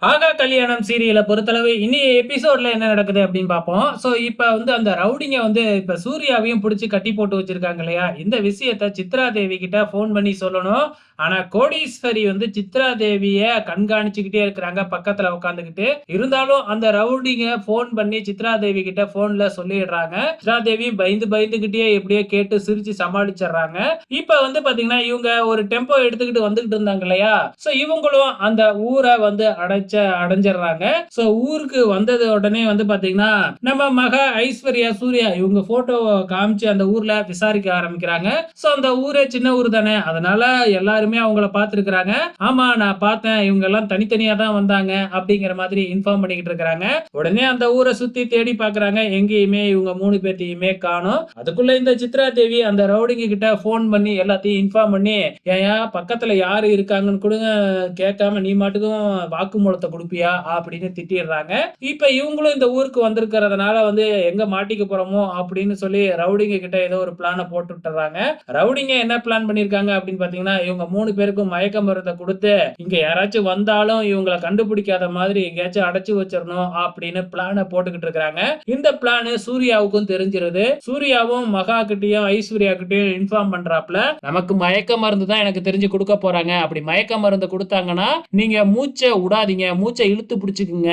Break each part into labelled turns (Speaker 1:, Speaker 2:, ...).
Speaker 1: ஆகா கல்யாணம் சீரியல பொறுத்தளவு இனி எபிசோட்ல என்ன நடக்குது அப்படின்னு பார்ப்போம். இப்ப அந்த ரவுடிங்க இப்ப சூர்யாவையும் புடிச்சு கட்டி போட்டு வச்சிருக்காங்க இல்லையா? இந்த விஷயத்த சித்ரா தேவி கிட்ட ஃபோன் பண்ணி சொல்லணும். ஆனா கோடீஸ்வரி சித்ரா தேவிய கண்காணிச்சுக்கிட்டே இருக்கிறாங்க பக்கத்துல உட்கார்ந்துகிட்டு. இருந்தாலும் அந்த ரவுடிங்க ஃபோன் பண்ணி சித்ரா தேவி கிட்ட ஃபோன்ல சொல்லிடுறாங்க. சித்ரா தேவியும் பயந்து பயந்துகிட்டே எப்படியோ கேட்டு சிரிச்சு சமாளிச்சர்றாங்க. இப்ப பாத்தீங்கன்னா, இவங்க ஒரு டெம்போ எடுத்துக்கிட்டு வந்துகிட்டு இருந்தாங்க இல்லையா? இவங்களும் அந்த ஊர அடைஞ்சிடுறாங்க. ஊருக்கு வந்தது உடனே பாத்தீங்கன்னா, நம்ம மக ஐஸ்வர்யா, சூர்யா இவங்க போட்டோவ காமிச்சு அந்த ஊர்ல விசாரிக்க ஆரம்பிக்கிறாங்க. அந்த ஊரே சின்ன ஊர் தானே. அதனால எல்லாருமே அவங்கள பார்த்திருக்கிறாங்க. ஆமா நான் பார்த்தேன். இவங்க எல்லாம் தனித்தனியா தான் வந்தாங்க அப்படிங்கிற மாதிரி இன்ஃபார்ம் பண்ணிக்கிட்டு இருக்காங்க. உடனே அந்த ஊரை சுத்தி தேடி பார்க்கறாங்க. எங்கேயுமே இவங்க 3 பேத்தையுமே காணோம். அதுக்குள்ள இந்த சித்ரா தேவி அந்த ரவுடிங்க கிட்ட போன் பண்ணி எல்லாத்தையும் இன்ஃபார்ம் பண்ணி, "ஏன்யா பக்கத்துல யாரு இருக்காங்கன்னு கூட கேட்காம நீ மாட்டுக்கும் வாக்குமூலத்த குடுப்பியா?" அப்படின்னு திட்டிடுறாங்க. இப்ப இவங்களும் இந்த ஊருக்கு வந்திருக்கிறதுனால எங்க மாட்டிக்க போறோமோ அப்படின்னு சொல்லி ரவுடிங்க கிட்ட ஏதோ ஒரு பிளான போட்டு விட்டுறாங்க. ரவுடிங்க என்ன பிளான் பண்ணிருக்காங்க அப்படின்னு பாத்தீங்கன்னா, இவங்க 3 பேருக்கும் மயக்க மருந்த குடுத்து, இங்க யாராச்சும் வந்தாலும் இவங்கள கண்டுபிடிக்காத மாதிரி எங்கேயாச்சும் அடைச்சு வச்சிரணும் அப்படின்னு பிளான போட்டுக்கிட்டு இருக்காங்க. இந்த பிளான் சூர்யாவுக்கும் தெரிஞ்சிருது. சூர்யாவும் மகா கிட்டயும் ஐஸ்வர்யா கிட்டயும் இன்ஃபார்ம் பண்றாப்ல, நமக்கு மயக்க மருந்து தான் எனக்கு தெரிஞ்சு குடுக்க போறாங்க. அப்படி மயக்க மருந்து குடுத்தாங்கன்னா, நீங்க மூச்ச உடாதீங்க. மூச்ச இழுத்து பிடிச்சுக்குங்க.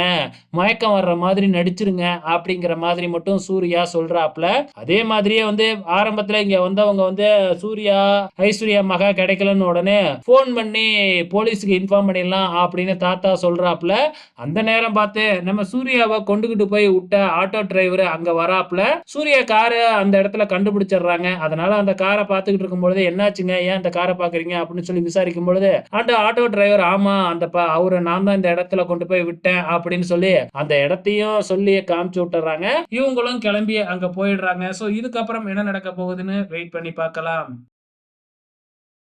Speaker 1: மயக்கம் வர்ற மாதிரி நடிச்சிருங்க அப்படிங்கிற மாதிரி மட்டும் சூர்யா சொல்றாப்ல. அதே மாதிரியே ஆரம்பத்துல இங்க வந்தவங்க சூர்யா, ஐஸ்வர்யா மகா கிடைக்கலன்னு உடனே போன் பண்ணி போலீஸ்க்கு இன்ஃபார்ம் பண்ணிடலாம் அப்படின்னு தாத்தா சொல்றாப்ல. அந்த நேரம் பார்த்து நம்ம சூர்யாவை கொண்டுகிட்டு போய் விட்ட ஆட்டோ டிரைவர் அங்க வராப்ல. சூர்யா காரை அந்த இடத்துல கண்டுபிடிச்சிடுறாங்க. அதனால அந்த காரை பார்த்துக்கிட்டு இருக்கும் பொழுது, என்னாச்சுங்க ஏன் இந்த காரை பாக்குறீங்க அப்படின்னு சொல்லி விசாரிக்கும் பொழுது, அந்த ஆட்டோ டிரைவர் ஆமா அந்த அவரை நான் தான் இந்த இடத்துல கொண்டு போய் விட்டேன் அப்படின்னு சொல்லி அந்த இடத்தையும் சொல்லி காமிச்சு விட்டுறாங்க. இவங்களும் கிளம்பி அங்க போயிடுறாங்க. இதுக்கப்புறம் என்ன நடக்க போகுதுன்னு வெயிட் பண்ணி பார்க்கலாம்.